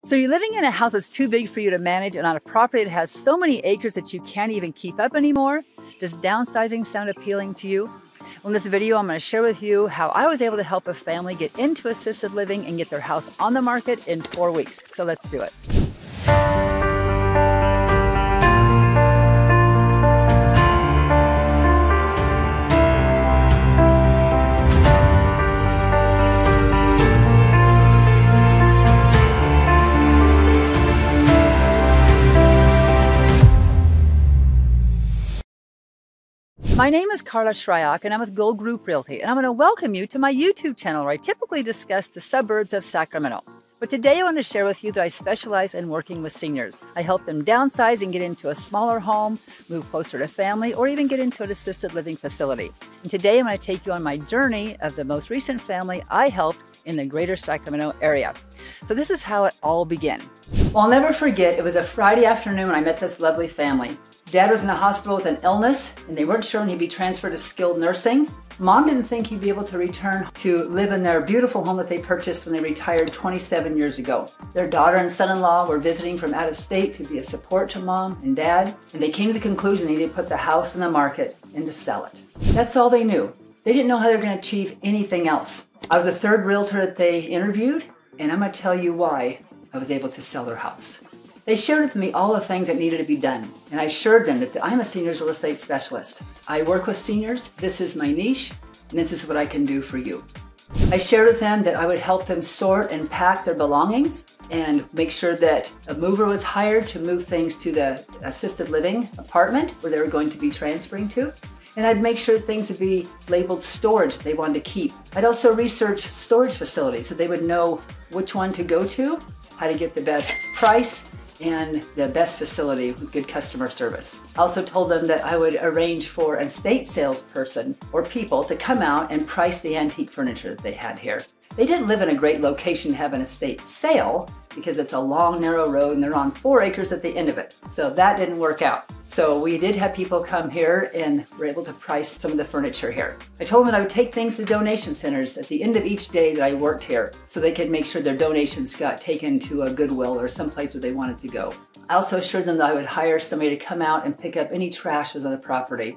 So you're living in a house that's too big for you to manage and on a property that has so many acres that you can't even keep up anymore? Does downsizing sound appealing to you? Well, in this video, I'm going to share with you how I was able to help a family get into assisted living and get their house on the market in 4 weeks. So let's do it. My name is Carla Shryock, and I'm with Gold Group Realty, and I'm going to welcome you to my YouTube channel where I typically discuss the suburbs of Sacramento. But today I want to share with you that I specialize in working with seniors. I help them downsize and get into a smaller home, move closer to family, or even get into an assisted living facility. And today I'm going to take you on my journey of the most recent family I helped in the Greater Sacramento Area. So this is how it all began. Well, I'll never forget, it was a Friday afternoon when I met this lovely family. Dad was in the hospital with an illness, and they weren't sure when he'd be transferred to skilled nursing. Mom didn't think he'd be able to return to live in their beautiful home that they purchased when they retired 27 years ago. Their daughter and son-in-law were visiting from out of state to be a support to Mom and Dad, and they came to the conclusion they needed to put the house on the market and to sell it. That's all they knew. They didn't know how they were going to achieve anything else. I was the third realtor that they interviewed, and I'm going to tell you why I was able to sell their house. They shared with me all the things that needed to be done, and I assured them that I'm a seniors real estate specialist. I work with seniors, this is my niche, and this is what I can do for you. I shared with them that I would help them sort and pack their belongings and make sure that a mover was hired to move things to the assisted living apartment where they were going to be transferring to. And I'd make sure that things would be labeled storage that they wanted to keep. I'd also research storage facilities so they would know which one to go to, how to get the best price, and the best facility with good customer service. I also told them that I would arrange for an estate salesperson or people to come out and price the antique furniture that they had here. They didn't live in a great location to have an estate sale because it's a long, narrow road and they're on 4 acres at the end of it. So that didn't work out. So we did have people come here and were able to price some of the furniture here. I told them that I would take things to donation centers at the end of each day that I worked here so they could make sure their donations got taken to a Goodwill or someplace where they wanted to go. I also assured them that I would hire somebody to come out and pick up any trash that was on the property.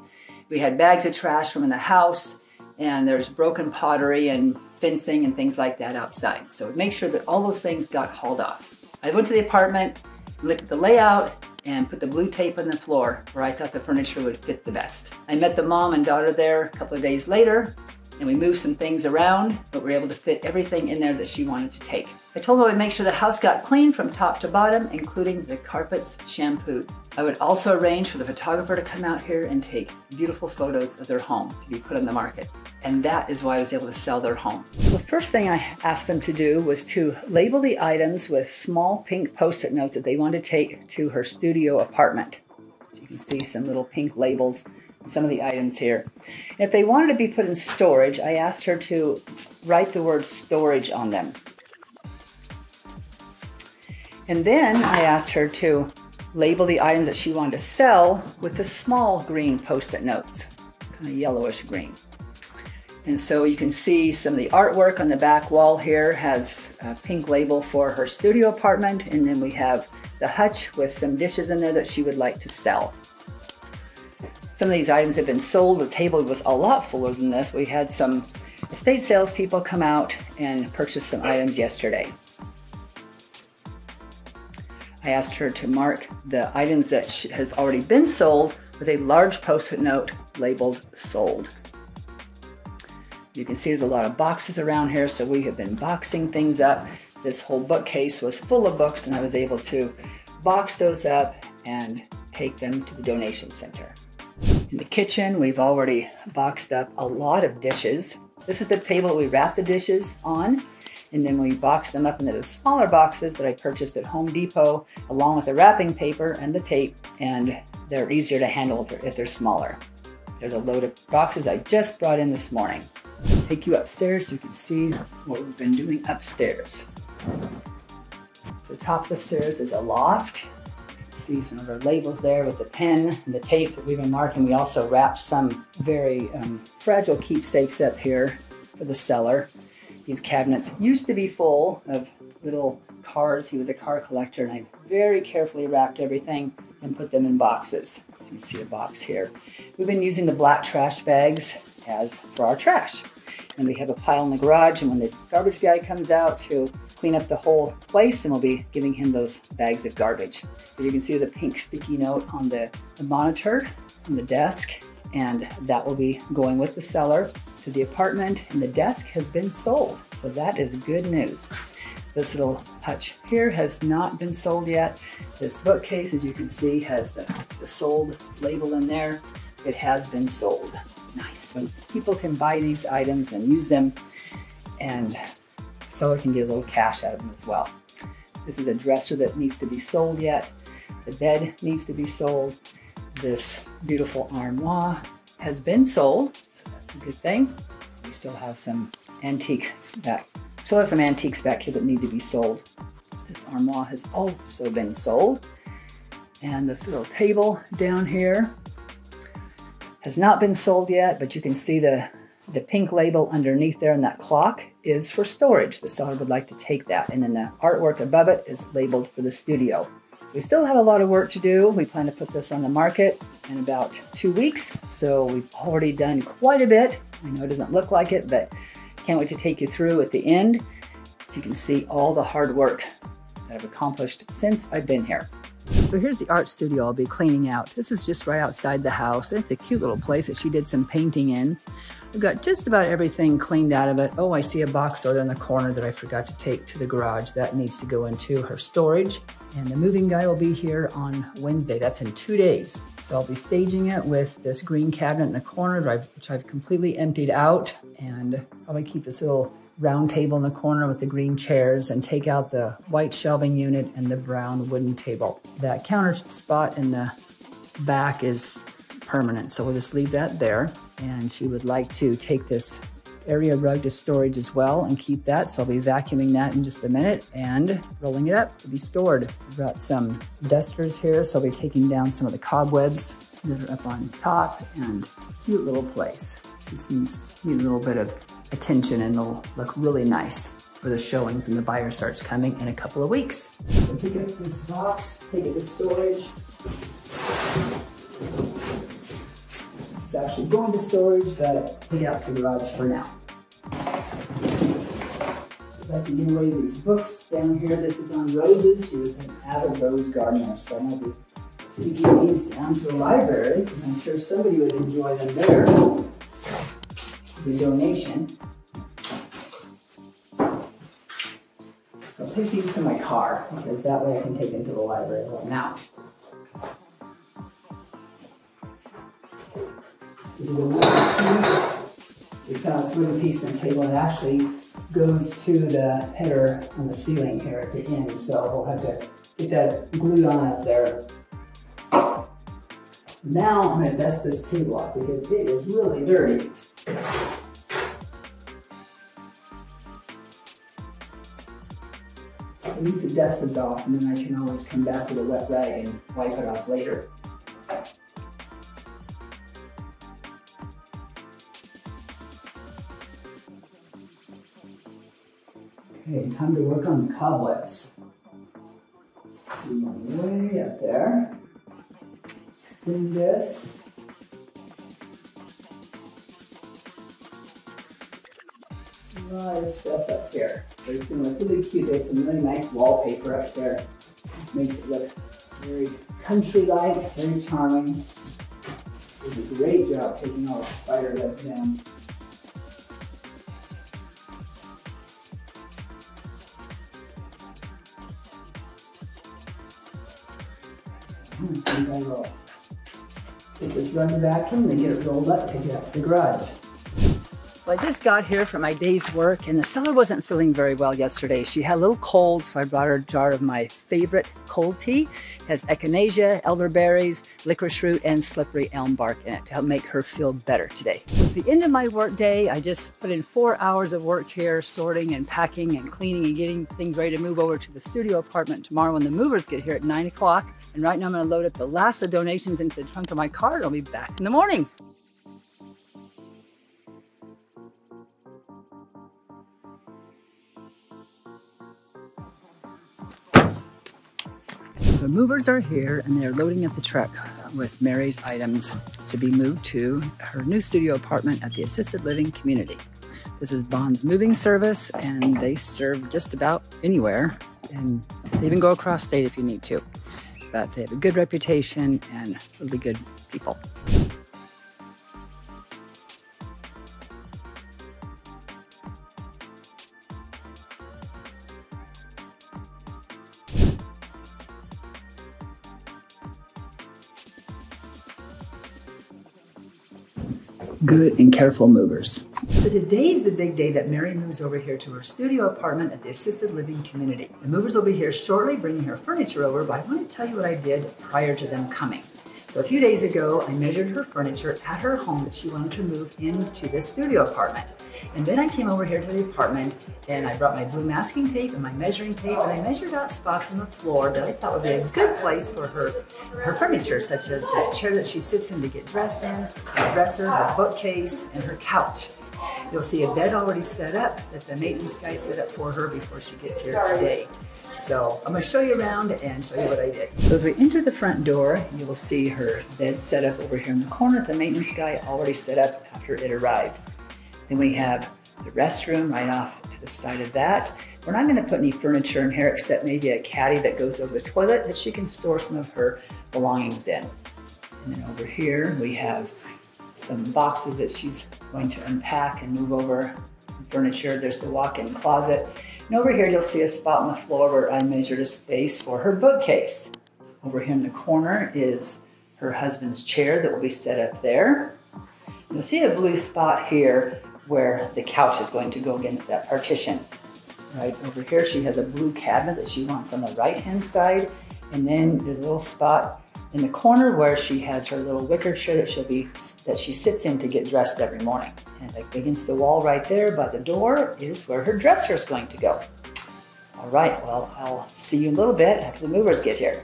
We had bags of trash from in the house, and there's broken pottery and fencing and things like that outside. So make sure that all those things got hauled off. I went to the apartment, looked at the layout, and put the blue tape on the floor where I thought the furniture would fit the best. I met the mom and daughter there a couple of days later, and we moved some things around, but we were able to fit everything in there that she wanted to take. I told them I would make sure the house got clean from top to bottom, including the carpets shampooed. I would also arrange for the photographer to come out here and take beautiful photos of their home to be put on the market. And that is why I was able to sell their home. The first thing I asked them to do was to label the items with small pink Post-it notes that they wanted to take to her studio apartment. So you can see some little pink labels on some of the items here. And if they wanted to be put in storage, I asked her to write the word storage on them. And then I asked her to label the items that she wanted to sell with the small green Post-it notes, kind of yellowish green. And so you can see some of the artwork on the back wall here has a pink label for her studio apartment, and then we have the hutch with some dishes in there that she would like to sell. Some of these items have been sold. The table was a lot fuller than this. We had some estate salespeople come out and purchase some items yesterday. I asked her to mark the items that had already been sold with a large Post-it note labeled sold. You can see there's a lot of boxes around here, so we have been boxing things up. This whole bookcase was full of books, and I was able to box those up and take them to the donation center. In the kitchen, we've already boxed up a lot of dishes. This is the table we wrap the dishes on, and then we box them up into the smaller boxes that I purchased at Home Depot, along with the wrapping paper and the tape, and they're easier to handle if they're smaller. There's a load of boxes I just brought in this morning. I'll take you upstairs so you can see what we've been doing upstairs. So the top of the stairs is a loft. You can see some of our labels there with the pen and the tape that we've been marking. We also wrapped some very fragile keepsakes up here for the seller. These cabinets used to be full of little cars. He was a car collector, and I very carefully wrapped everything and put them in boxes. You can see a box here. We've been using the black trash bags as for our trash. And we have a pile in the garage, and when the garbage guy comes out to clean up the whole place, and we'll be giving him those bags of garbage. But you can see the pink sticky note on the monitor on the desk, and that will be going with the seller to the apartment, and the desk has been sold. So that is good news. This little hutch here has not been sold yet. This bookcase, as you can see, has the sold label in there. It has been sold. Nice. So people can buy these items and use them, and seller can get a little cash out of them as well. This is a dresser that needs to be sold yet. The bed needs to be sold. This beautiful armoire has been sold, so that's a good thing. We still have some antiques back. Still have some antiques back here that need to be sold. This armoire has also been sold. And this little table down here has not been sold yet, but you can see the pink label underneath there, and that clock is for storage. The seller would like to take that. And then the artwork above it is labeled for the studio. We still have a lot of work to do. We plan to put this on the market in about 2 weeks. So we've already done quite a bit. I know it doesn't look like it, but can't wait to take you through at the end so you can see all the hard work that I've accomplished since I've been here. So here's the art studio I'll be cleaning out. This is just right outside the house. It's a cute little place that she did some painting in. I've got just about everything cleaned out of it. Oh, I see a box over in the corner that I forgot to take to the garage. That needs to go into her storage. And the moving guy will be here on Wednesday. That's in 2 days. So I'll be staging it with this green cabinet in the corner, which I've completely emptied out. And probably keep this little round table in the corner with the green chairs, and take out the white shelving unit and the brown wooden table. That counter spot in the back is permanent, so we'll just leave that there. And she would like to take this area rug to storage as well and keep that, so I'll be vacuuming that in just a minute and rolling it up to be stored. I've got some dusters here, so I'll be taking down some of the cobwebs that are up on top, and cute little place. This needs a little bit of attention, and it'll look really nice for the showings and the buyer starts coming in a couple of weeks. So pick up this box, take it to storage. It's actually going to storage, but take it out to the garage for now. I'd like to give away these books down here. This is on roses. She was an avid rose gardener, so I'm going to be taking these down to the library because I'm sure somebody would enjoy them there. A donation. So I'll take these to my car because that way I can take them to the library while I'm out. This is a wooden piece. We found this wooden piece in the table. It actually goes to the header on the ceiling here at the end, so we'll have to get that glued on up there. Now I'm going to dust this table off because it is really dirty. At least the dust is off, and then I can always come back with a wet rag and wipe it off later. Okay, time to work on the cobwebs. See, way up there. Extend this. A lot of stuff up here. But it's going to look really cute. There's some really nice wallpaper up there. It makes it look very country-like, very charming. Does a great job taking all the spider webs down. I think I will take this rubber vacuum and get it rolled up, take it out to the garage. Well, I just got here from my day's work, and the seller wasn't feeling very well yesterday. She had a little cold, so I brought her a jar of my favorite cold tea. It has echinacea, elderberries, licorice root, and slippery elm bark in it to help make her feel better today. It's the end of my work day. I just put in 4 hours of work here, sorting and packing and cleaning and getting things ready to move over to the studio apartment tomorrow when the movers get here at 9 o'clock. And right now I'm going to load up the last of the donations into the trunk of my car, and I'll be back in the morning. The movers are here and they're loading up the truck with Mary's items to be moved to her new studio apartment at the assisted living community. This is Bond's moving service and they serve just about anywhere, and they even go across state if you need to. But they have a good reputation and really good people. Good and careful movers. So today is the big day that Mary moves over here to her studio apartment at the assisted living community. The movers will be here shortly bringing her furniture over, but I want to tell you what I did prior to them coming. So a few days ago, I measured her furniture at her home that she wanted to move into this studio apartment. And then I came over here to the apartment and I brought my blue masking tape and my measuring tape, and I measured out spots on the floor that I thought would be a good place for her furniture, such as the chair that she sits in to get dressed in, her dresser, her bookcase, and her couch. You'll see a bed already set up that the maintenance guy set up for her before she gets here today. So I'm going to show you around and show you what I did. So as we enter the front door, you will see her bed set up over here in the corner that the maintenance guy already set up after it arrived. Then we have the restroom right off to the side of that. We're not going to put any furniture in here except maybe a caddy that goes over the toilet that she can store some of her belongings in. And then over here we have some boxes that she's going to unpack and move over some furniture. There's the walk-in closet. And over here you'll see a spot on the floor where I measured a space for her bookcase. Over here in the corner is her husband's chair that will be set up there. You'll see a blue spot here where the couch is going to go against that partition. Right over here she has a blue cabinet that she wants on the right-hand side, and then there's a little spot in the corner where she has her little wicker chair that she sits in to get dressed every morning. And against the wall right there by the door is where her dresser is going to go. All right, well, I'll see you in a little bit after the movers get here.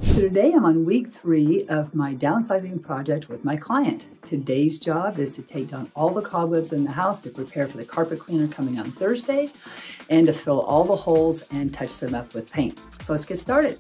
So today I'm on week 3 of my downsizing project with my client. Today's job is to take down all the cobwebs in the house to prepare for the carpet cleaner coming on Thursday, and to fill all the holes and touch them up with paint. So let's get started.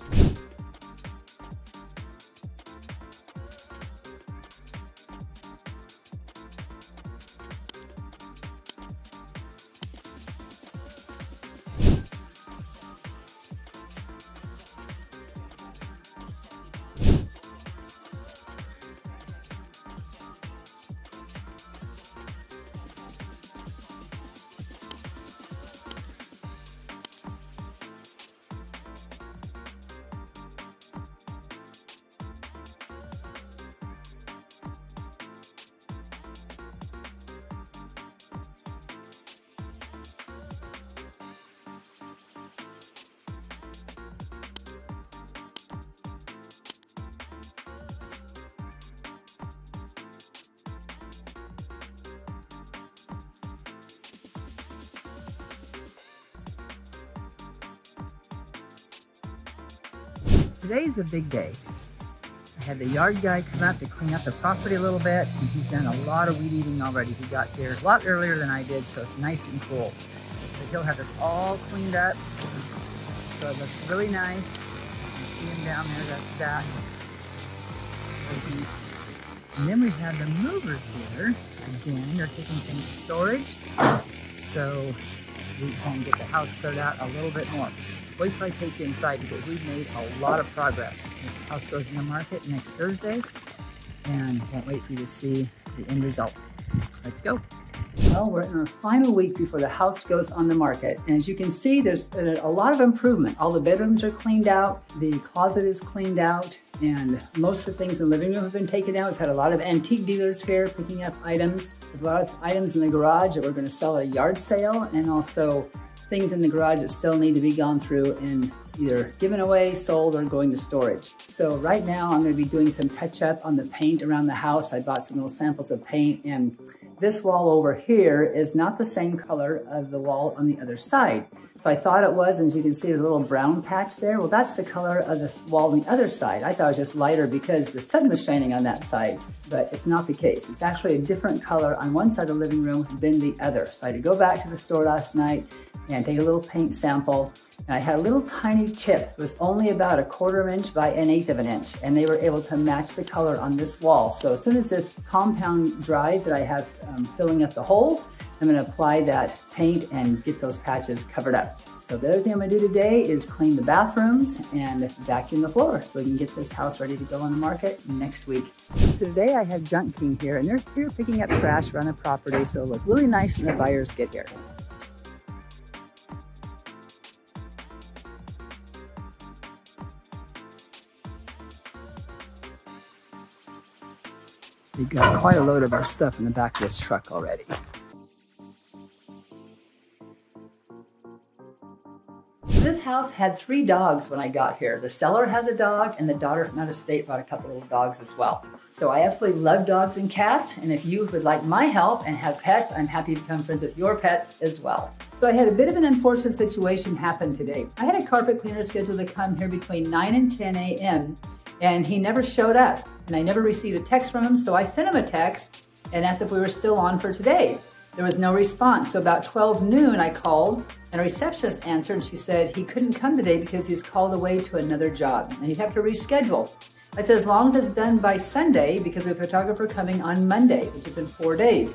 today's a big day. I had the yard guy come up to clean up the property a little bit, and he's done a lot of weed eating already. He got here a lot earlier than I did, so it's nice and cool. But he'll have this all cleaned up, so it looks really nice. You can see him down there, that's that. And then we have the movers here. Again, they're taking things to storage, so we can get the house cleared out a little bit more. Wait till I take you inside because we've made a lot of progress. This house goes in the market next Thursday, and can't wait for you to see the end result. Let's go. Well, we're in our final week before the house goes on the market. And as you can see, there's been a lot of improvement. All the bedrooms are cleaned out, the closet is cleaned out, and most of the things in the living room have been taken out. We've had a lot of antique dealers here picking up items. There's a lot of items in the garage that we're going to sell at a yard sale, and also things in the garage that still need to be gone through and either given away, sold, or going to storage. So right now I'm going to be doing some touch up on the paint around the house. I bought some little samples of paint, and this wall over here is not the same color of the wall on the other side. So I thought it was, and as you can see, there's a little brown patch there. Well, that's the color of this wall on the other side. I thought it was just lighter because the sun was shining on that side, but it's not the case. It's actually a different color on one side of the living room than the other. So I had to go back to the store last night and take a little paint sample. And I had a little tiny chip. It was only about 1/4 inch by 1/8 of an inch, and they were able to match the color on this wall. So as soon as this compound dries that I have filling up the holes, I'm gonna apply that paint and get those patches covered up. So the other thing I'm gonna do today is clean the bathrooms and vacuum the floor so we can get this house ready to go on the market next week. So today I have Junk King here, and they're here picking up trash around the property, so it'll look really nice when the buyers get here. We've got quite a load of our stuff in the back of this truck already. This house had 3 dogs when I got here. The seller has a dog, and the daughter from out of state brought a couple little dogs as well. So I absolutely love dogs and cats, and if you would like my help and have pets, I'm happy to become friends with your pets as well. So I had a bit of an unfortunate situation happen today. I had a carpet cleaner scheduled to come here between 9 and 10 a.m. and he never showed up, and I never received a text from him, so I sent him a text and asked if we were still on for today. There was no response, so about 12 noon I called, and a receptionist answered, and she said he couldn't come today because he's called away to another job, and he'd have to reschedule. I said, as long as it's done by Sunday, because we have a photographer coming on Monday, which is in 4 days.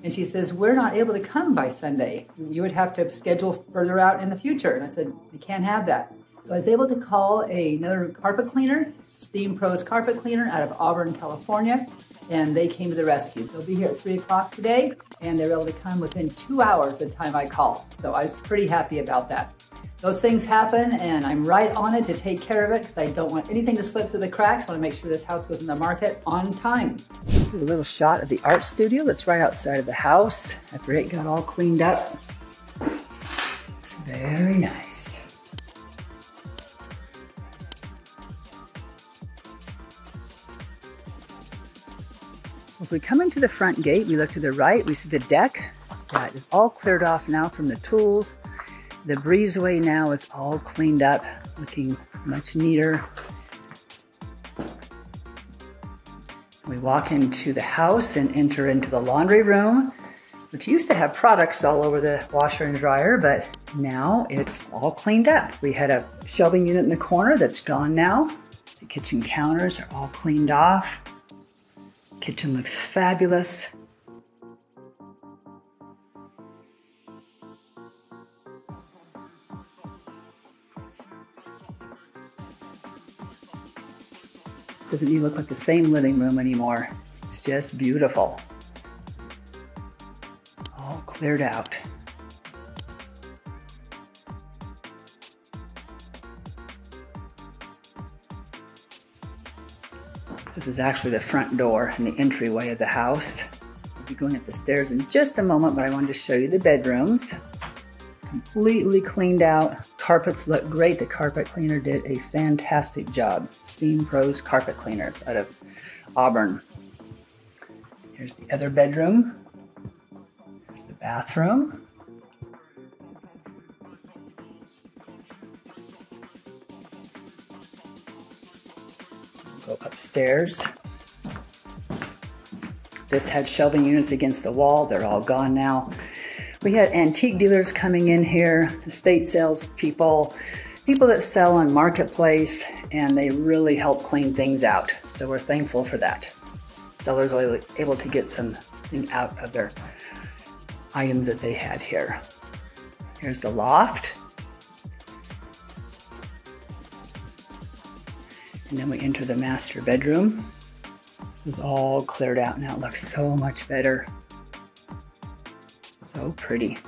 And she says, we're not able to come by Sunday. You would have to schedule further out in the future. And I said, I can't have that. So I was able to call another carpet cleaner, Steam Pros Carpet Cleaner out of Auburn, California, and they came to the rescue. They'll be here at 3 o'clock today, and they were able to come within 2 hours the time I called. So I was pretty happy about that. Those things happen, and I'm right on it to take care of it because I don't want anything to slip through the cracks. I want to make sure this house goes in the market on time. Here's a little shot of the art studio that's right outside of the house after it got all cleaned up. It's very nice. As we come into the front gate, we look to the right, we see the deck. That is all cleared off now from the tools. The breezeway now is all cleaned up, looking much neater. We walk into the house and enter into the laundry room, which used to have products all over the washer and dryer, but now it's all cleaned up. We had a shelving unit in the corner that's gone now. The kitchen counters are all cleaned off. Kitchen looks fabulous. Doesn't even look like the same living room anymore. It's just beautiful. All cleared out. This is actually the front door and the entryway of the house. We'll be going up the stairs in just a moment, but I wanted to show you the bedrooms. Completely cleaned out. Carpets look great. The carpet cleaner did a fantastic job. Steam Pros Carpet Cleaners out of Auburn. Here's the other bedroom. Here's the bathroom. upstairs. This had shelving units against the wall. They're all gone now. We had antique dealers coming in here, estate sales people that sell on Marketplace, and they really help clean things out. So we're thankful for that. Sellers were able to get something out of their items that they had here. Here's the loft. And then we enter the master bedroom. It's all cleared out now. It looks so much better. So pretty.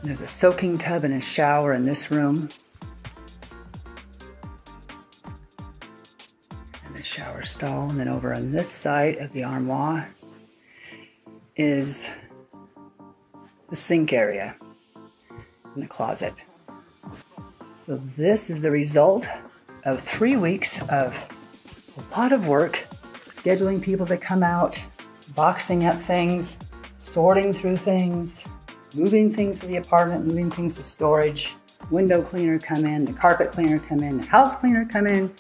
There's a soaking tub and a shower in this room. And the shower stall. And then over on this side of the armoire is the sink area and the closet. So this is the result of 3 weeks of a lot of work, scheduling people to come out, boxing up things, sorting through things, moving things to the apartment, moving things to storage, window cleaner come in, the carpet cleaner come in, the house cleaner come in,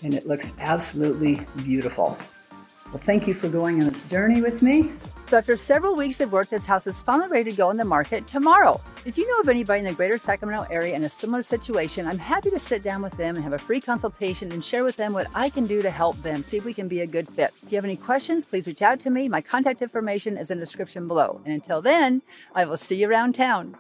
and it looks absolutely beautiful. Well, thank you for going on this journey with me. So after several weeks of work, this house is finally ready to go on the market tomorrow. If you know of anybody in the Greater Sacramento area in a similar situation, I'm happy to sit down with them and have a free consultation and share with them what I can do to help them, see if we can be a good fit. If you have any questions, please reach out to me. My contact information is in the description below. And until then, I will see you around town.